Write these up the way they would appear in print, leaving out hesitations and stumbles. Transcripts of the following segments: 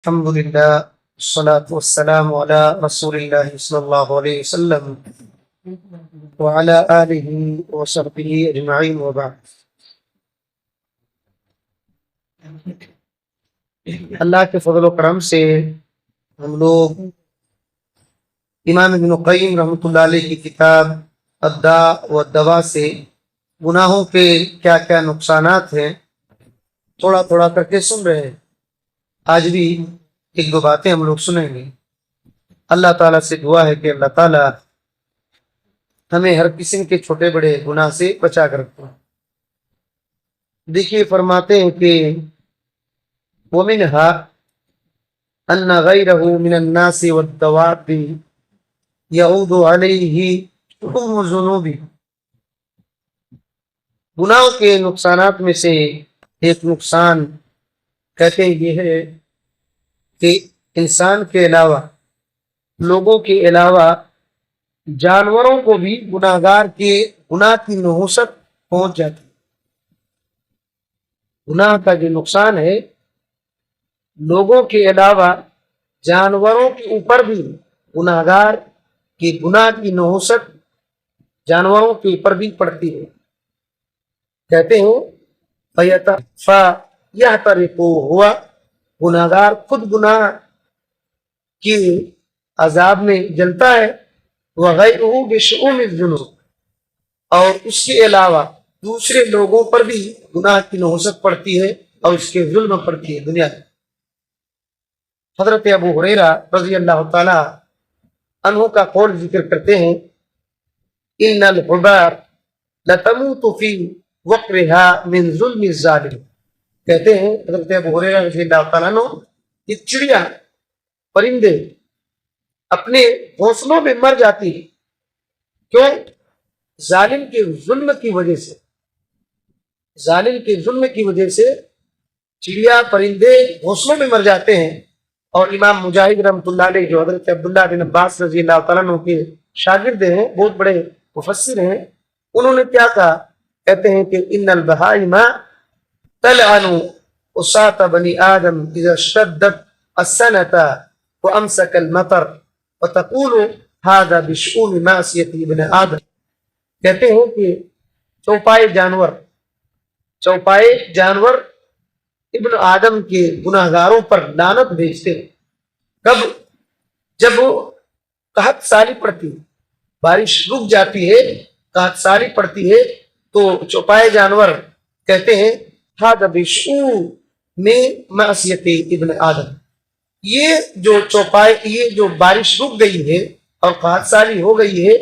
الحمد لله والصلاة والسلام على رسول الله صلى الله عليه وسلم وعلى آله وصحبه أجمعين وبعد. اللہ کے فضل و کرم سے ہم لوگ امام ابن قیم رحمۃ اللہ علیہ کی کتاب الداء والدواء سے گناہوں کے کیا کیا نقصانات ہیں تھوڑا تھوڑا کر کے سن رہے ہیں. آج بھی ایک دو باتیں ہم لوگ سنیں گے. اللہ تعالیٰ سے دعا ہے کہ اللہ تعالیٰ ہمیں ہر قسم کے چھوٹے بڑے گناہ سے بچا کر رکھے. دیکھیے فرماتے ہیں کہ وَمِنْهَا أَنَّ غَيْرَهُ مِنَ النَّاسِ وَالدَّوَابِّ يَعُودُ عَلَيْهِ حُكْمُ الذُّنُوبِ. گناہوں کے نقصانات میں سے ایک نقصان کہتے ہیں یہ ہے کہ انسان کے علاوہ لوگوں کے علاوہ جانوروں کو بھی گناہگار کے گناہ کی نحوست پہنچ جاتی. گناہ کا جو نقصان ہے لوگوں کے علاوہ جانوروں کے اوپر بھی گناہگار کے گناہ کی نحوست جانوروں کے اوپر بھی پڑتی ہے. کہتے ہیں فَيَحْتَرِقُ ہوا گناہگار خود گناہ کی عذاب میں جلتا ہے. وَغَيْرُهُ بِشُؤُمِ الذُّنُوبِ اور اس کے علاوہ دوسرے لوگوں پر بھی گناہ کی نحوست پڑتی ہے اور اس کے ظلم پڑتی ہے دنیا میں. حضرت ابو ہریرہ رضی اللہ تعالی عنہ کا قول ذکر کرتے ہیں ان الحبار لتموت فی وقرها من ظلم الظالم. کہتے ہیں حضرت ابو ہریرہ رضی اللہ تعالیٰ عنہ کہ چڑیا پرندے اپنے گھونسلوں میں مر جاتی ہے. کیوں؟ ظالم کے ظلم کی وجہ سے. ظالم کے ظلم کی وجہ سے چڑیا پرندے گھونسلوں میں مر جاتے ہیں. اور امام مجاہد رحمۃ اللہ علیہ جو حضرت عبداللہ بن عباس رضی اللہ تعالیٰ عنہ کے شاگرد ہیں، بہت بڑے مفسر ہیں، انہوں نے کیا کہا؟ کہتے ہیں کہ ان البہائم تلعن عصاة بنی آدم اذا اشتدت السنة وامسك المطر وتقول هذا بشؤون معصیة ابن آدم. کہتے ہیں کہ چوپائے جانور ابن آدم کے گناہگاروں پر لعنت بھیجتے ہیں. کب؟ جب قحط سالی پڑتی ہے، بارش رک جاتی ہے، قحط سالی پڑتی ہے، تو چوپائے جانور کہتے ہیں ہذا بشؤون معصیۃ ابن آدم. یہ جو بارش رک گئی ہے اور قحط سالی ہو گئی ہے،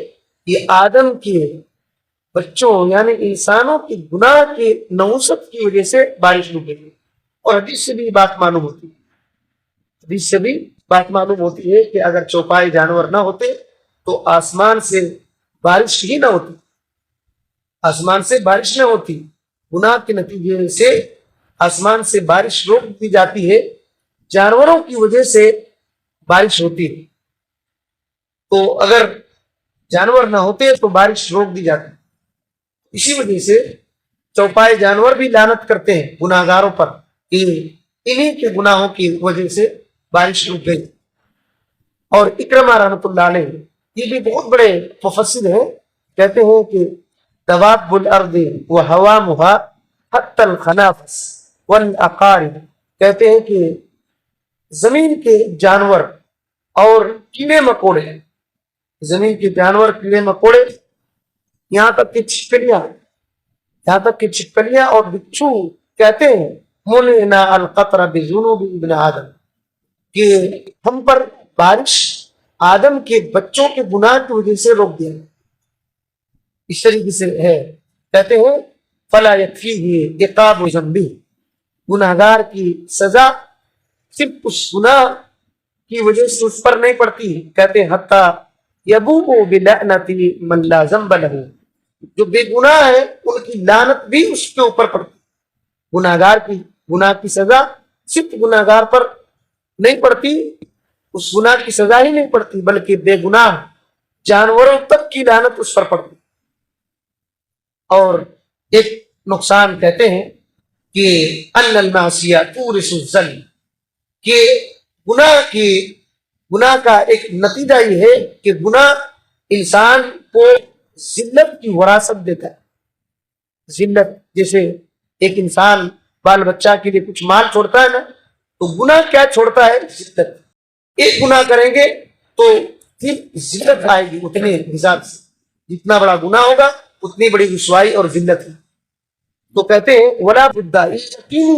یہ آدم کے بچوں یعنی انسانوں کی گناہ کی نحوست کی وجہ سے بارش رک گئی ہے. اور حدیث سے بھی بات معلوم ہوتی ہے کہ اگر چوپائے جانور نہ ہوتے تو آسمان سے بارش ہی نہ ہوتی. گناہ کے نتیجے سے آسمان سے بارش روک دی جاتی ہے، جانوروں کی وجہ سے بارش ہوتی ہے. تو اگر جانور نہ ہوتے تو بارش روک دی جاتی. اسی وجہ سے چوپائے جانور بھی لعنت کرتے ہیں گناہگاروں پر کہ انہی کے گناہوں کی وجہ سے بارش رک گئی. اور اکرمہ رحمۃ اللہ علیہ یہ بھی بہت بڑے مفسر ہیں، کہتے ہیں کہ دواب الارض وحوامها حتى الخنافس والعقارب. کہتے ہیں کہ زمین کے جانور اور کیڑے مکوڑے، زمین کے جانور کیڑے مکوڑے، یہاں تک کہ چھپکلیاں اور بچھو کہتے ہیں منعنا القطر بذنوب ابن آدم کہ ہم پر بارش آدم کے بچوں کے گناہ کی وجہ سے روک دیا. اس طریقے سے ہے. کہتے ہیں فلا یکفیہ عقاب ذنبہ، گناہگار کی سزا صرف اس گناہ کی وجہ سے اس پر نہیں پڑتی. کہتے ہیں حتی یبوء بلعنۃ من لا ذنب لہ، جو بے گناہ ہے ان کی لعنت بھی اس کے اوپر پڑتی. گناہگار کی گناہ کی سزا صرف گناہگار پر نہیں پڑتی، اس گناہ کی سزا ہی نہیں پڑتی بلکہ بے گناہ جانوروں تک کی لعنت اس پر پڑتی. اور ایک نقصان کہتے ہیں کہ ان المعصیہ تورث الذل، کہ گناہ کا ایک نتیجہ یہ ہے کہ گناہ انسان کو ذلت کی وراثت دیتا ہے. ذلت، جیسے ایک انسان بال بچہ کے لیے کچھ مال چھوڑتا ہے نا، تو گناہ کیا چھوڑتا ہے؟ ذلت. ایک گناہ کریں گے تو پھر ذلت آئے گی اتنے حساب سے، جتنا بڑا گناہ ہوگا اتنی بڑی رسوائی اور ذلت ہے. تو کہتے ہیں ولا بدہ، یہ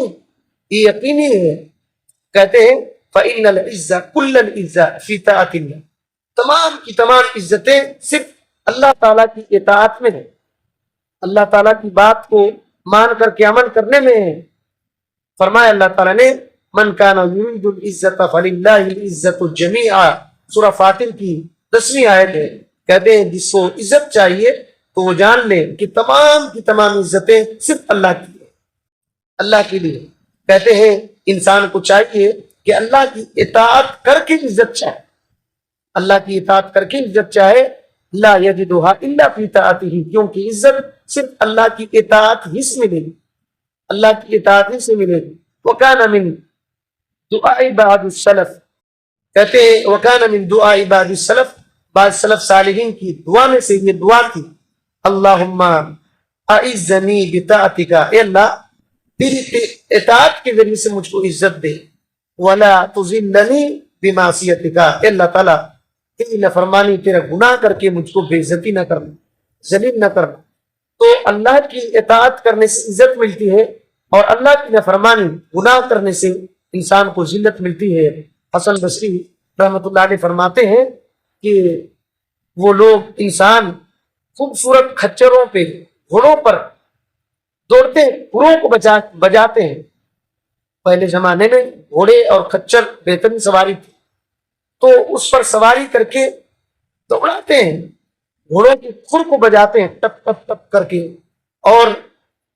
یقینی ہے. کہتے ہیں فإن العزة كل العزة في طاعة الله، تمام کی تمام عزتیں صرف اللہ تعالیٰ کی اطاعت میں ہے، اللہ تعالیٰ کی بات کو مان کر کے عمل کرنے میں ہے. فرمایا اللہ تعالیٰ نے من کان یرید العزت فللہ العزت جمیعا، سورہ فاطر کی 10ویں آیت ہے. کہتے ہیں جس کو عزت چاہیے تو وہ جان لے کہ تمام کی تمام عزتیں صرف اللہ کی ہے، اللہ کے لیے. کہتے ہیں انسان کو چاہیے کہ اللہ کی اطاعت کر کے عزت چاہے، اللہ کی اطاعت کر کے عزت چاہے. لا یجدها الا فی طاعته، کیونکہ عزت صرف اللہ کی اطاعت ہی سے ملے گی، اللہ کی اطاعت ہی سے ملے گی. وکان من دعاء بعض السلف، کہتے ہیں وکان من دعاء بعض السلف، بعض سلف صالحین کی دعا میں سے یہ دعا تھی اللہم اعزنی بطاعتک، اے اللہ تیری اطاعت کے ذریعے سے مجھ کو عزت دے. ولا تذلنی بمعصیتک، اے اللہ تعالیٰ تیری نافرمانی، تیرا گناہ کر کے مجھ کو بے عزتی نہ کرنا، ذلیل نہ کرنا. تو اللہ کی اطاعت کرنے سے عزت ملتی ہے، اور اللہ کی نافرمانی گناہ کرنے سے انسان کو ذلت ملتی ہے. حسن بصری رحمۃ اللہ علیہ فرماتے ہیں کہ وہ لوگ انسان خوبصورت کھچروں پہ، گھوڑوں پر دوڑتے گھوڑوں کو بجاتے ہیں. پہلے زمانے میں گھوڑے اور کھچر بہترین سواری تھی، تو اس پر سواری کر کے دوڑاتے ہیں، گھوڑوں کی کھر کو بجاتے ہیں ٹپ ٹپ ٹپ کر کے، اور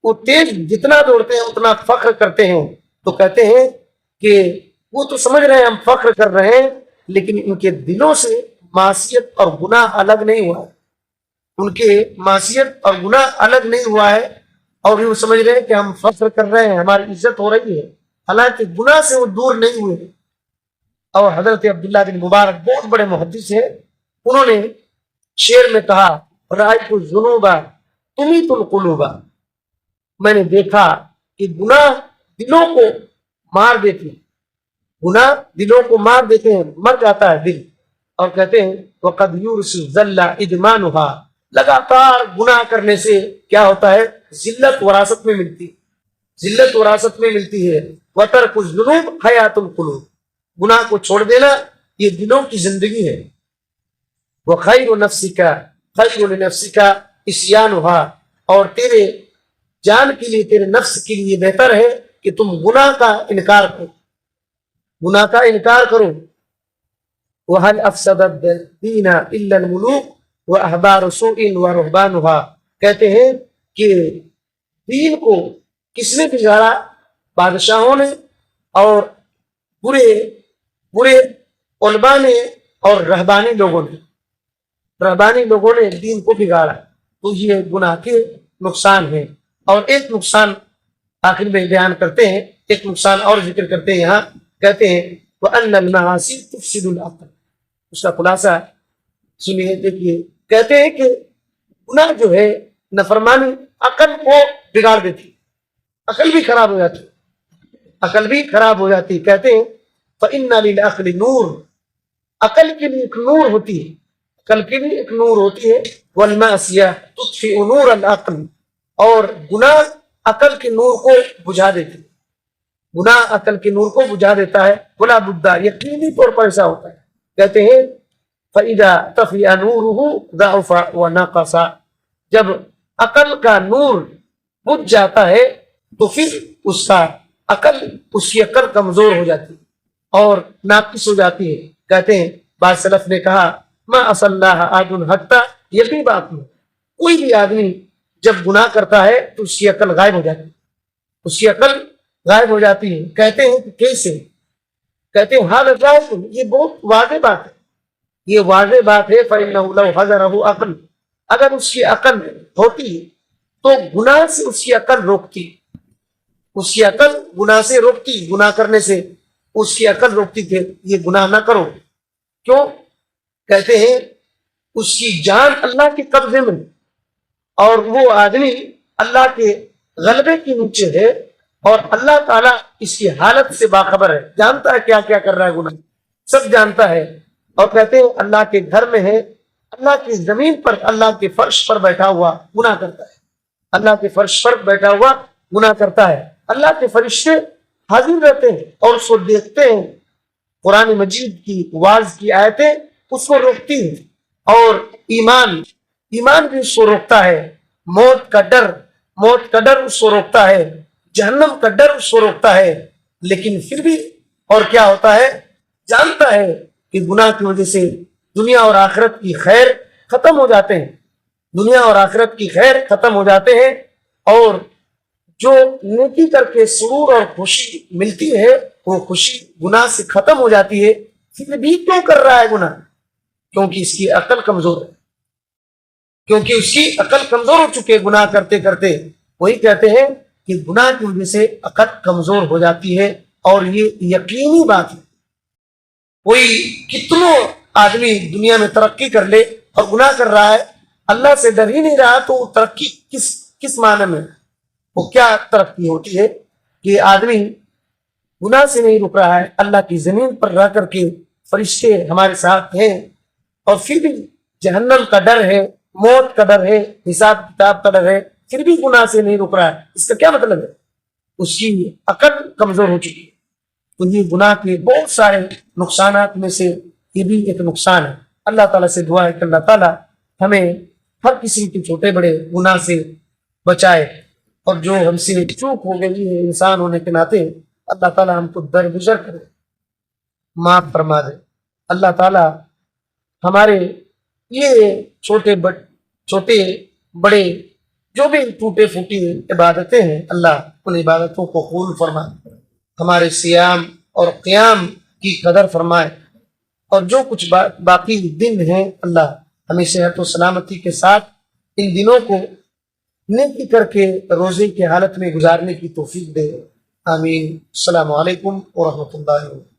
وہ تیز جتنا دوڑتے ہیں اتنا فخر کرتے ہیں. تو کہتے ہیں کہ وہ تو سمجھ رہے ہیں ہم فخر کر رہے ہیں، لیکن ان کے دلوں سے معصیت اور گناہ الگ نہیں ہوا ہے، ان کے معصیت اور گناہ الگ نہیں ہوا ہے، اور وہ سمجھ رہے ہیں کہ ہم فخر کر رہے ہیں، ہماری عزت ہو رہی ہے، حالانکہ گناہ سے وہ دور نہیں ہوئے. اور حضرت عبداللہ بن مبارک بہت بڑے محدث ہیں، انہوں نے شعر میں کہا رأیت الذنوب تمیت القلوب، میں نے دیکھا کہ گناہ دلوں کو مار دیتے ہیں، گناہ دلوں کو مار دیتے ہیں، مر جاتا ہے دل. اور کہتے ہیں وقد یورث الذل ادمانها، لگاتار گناہ کرنے سے کیا ہوتا ہے؟ ذلت وراثت میں ملتی، ذلت وراثت میں ملتی ہے. وترک الذنوب حیات القلوب، گناہ کو چھوڑ دینا یہ دلوں کی زندگی ہے. وخیر نفسک خیر لنفسک عصیانها، اور تیرے جان کے لیے، تیرے نفس کے لیے بہتر ہے کہ تم گناہ کا انکار کرو، گناہ کا انکار کرو. وَهَلْ أَفْسَدَ الدِّينَ إِلَّا الْمُلُوكُ وَأَحْبَارُ سُوءٍ وَرُهْبَانُهَا، کہتے ہیں کہ دین کو کس نے بگاڑا؟ بادشاہوں نے اور برے علماء نے اور رہبانی لوگوں نے، رہبانی لوگوں نے دین کو بگاڑا. تو یہ گناہ کے نقصان ہیں. اور ایک نقصان آخر میں بیان کرتے ہیں، ایک نقصان اور ذکر کرتے ہیں یہاں. کہتے ہیں وَأَنَّ الْمَعَاصِيَ تُفْسِدُ الْعَقْلَ، اس کا خلاصہ سنیے، دیکھیے. کہتے ہیں کہ گناہ جو ہے، نافرمانی عقل کو بگاڑ دیتی، عقل بھی خراب ہو جاتی، عقل بھی خراب ہو جاتی. کہتے ہیں فَإِنَّ لِلْعَقْلِ نُورٌ، عقل کے لیے ایک نور ہوتی ہے، عقل کے لیے ایک نور ہوتی ہے. وَالْمَعْصِيَةُ تُطْفِئُ نُورَ الْعَقْلِ، اور گناہ عقل کے نور کو بجھا دیتی، گناہ عقل کے نور کو بجھا دیتا ہے. وَلَا بُدَّ، یقینی طور پر ایسا ہوتا ہے. کہتے ہیں فَإِذَا طَفِئَ نُورُهُ ضَعُفَ وَنَقَصَ، جب عقل کا نور بجھ جاتا ہے تو پھر اس کی عقل کمزور ہو جاتی اور ناقص ہو جاتی ہے. کہتے ہیں بعض سلف نے کہا ما اصلّہ عادٌ حتیٰ، یہ بھی بات نہیں، کوئی بھی آدمی جب گناہ کرتا ہے تو اس کی عقل غائب ہو جاتی ہے، اس کی عقل غائب ہو جاتی ہے. کہتے ہیں کہ کیسے؟ کہتے ہیں حال ظاہر، یہ بہت واضح بات ہے، یہ واضح بات ہے. فَإِنَّهُ لَوْ حَضَرَهُ عَقْلٌ، اگر اس کی عقل ہوتی تو گناہ سے اس کی عقل روکتی، اس کی عقل گناہ سے روکتی، گناہ کرنے سے اس کی عقل روکتی تھی یہ گناہ نہ کرو. کیوں؟ کہتے ہیں اس کی جان اللہ کے قبضے میں اور وہ آدمی اللہ کے غلبے کے نیچے ہے اور اللہ تعالیٰ اس کی حالت سے باخبر ہے، جانتا ہے کیا کیا کر رہا ہے، گناہ سب جانتا ہے. اور کہتے ہیں اللہ کے گھر میں ہے، اللہ کی زمین پر اللہ کے فرش پر بیٹھا ہوا گناہ کرتا ہے، اللہ کے فرش پر بیٹھا ہوا گناہ کرتا ہے. اللہ کے فرشتے حاضر رہتے ہیں اور اس کو دیکھتے ہیں. قرآن مجید کی واعظ کی آیتیں اس کو روکتی ہیں اور ایمان بھی اس کو روکتا ہے. موت کا ڈر اس کو روکتا ہے، جہنم کا ڈر اس کو روکتا ہے. لیکن پھر بھی اور کیا ہوتا ہے، جانتا ہے کہ گناہ کی وجہ سے دنیا اور آخرت کی خیر ختم ہو جاتے ہیں، دنیا اور آخرت کی خیر ختم ہو جاتے ہیں. اور جو نیکی کر کے سرور اور خوشی ملتی ہے وہ خوشی گناہ سے ختم ہو جاتی ہے. پھر بھی کیوں کر رہا ہے گناہ؟ کیونکہ اس کی عقل کمزور ہے، کیونکہ اس کی عقل کمزور ہو چکے گناہ کرتے کرتے. وہی کہتے ہیں کہ گناہ کی وجہ سے عقل کمزور ہو جاتی ہے اور یہ یقینی بات ہے. کوئی کتنوں آدمی دنیا میں ترقی کر لے اور گناہ کر رہا ہے، اللہ سے ڈر ہی نہیں رہا، تو وہ ترقی کس معنی میں؟ وہ کیا ترقی ہوتی ہے کہ آدمی گناہ سے نہیں رک رہا ہے، اللہ کی زمین پر رہ کر کے فرشتے ہمارے ساتھ ہیں اور پھر بھی جہنم کا ڈر ہے، موت کا ڈر ہے، حساب کتاب کا ڈر ہے، پھر بھی گناہ سے نہیں رک رہا ہے. اس کا کیا مطلب ہے؟ اس کی عقل کمزور ہو چکی ہے. تو یہ گناہ کے بہت سارے نقصانات میں سے یہ بھی ایک نقصان ہے. اللہ تعالیٰ سے دعا ہے کہ اللہ تعالیٰ ہمیں ہر کسی کے چھوٹے بڑے گناہ سے بچائے، اور جو ہم سے چوک ہو گئی ہے انسان ہونے کے ناطے اللہ تعالیٰ ہم کو درگزر کرے، معاف فرما دے. اللہ تعالیٰ ہمارے یہ چھوٹے بڑے جو بھی ٹوٹے پھوٹی عبادتیں ہیں، اللہ ان عبادتوں کو قبول فرما، ہمارے صیام اور قیام کی قدر فرمائے، اور جو کچھ باقی دن ہیں اللہ ہمیں صحت و سلامتی کے ساتھ ان دنوں کو نیکی کر کے روزے کی حالت میں گزارنے کی توفیق دے. آمین. السلام علیکم ورحمۃ اللہ وبرکاتہ.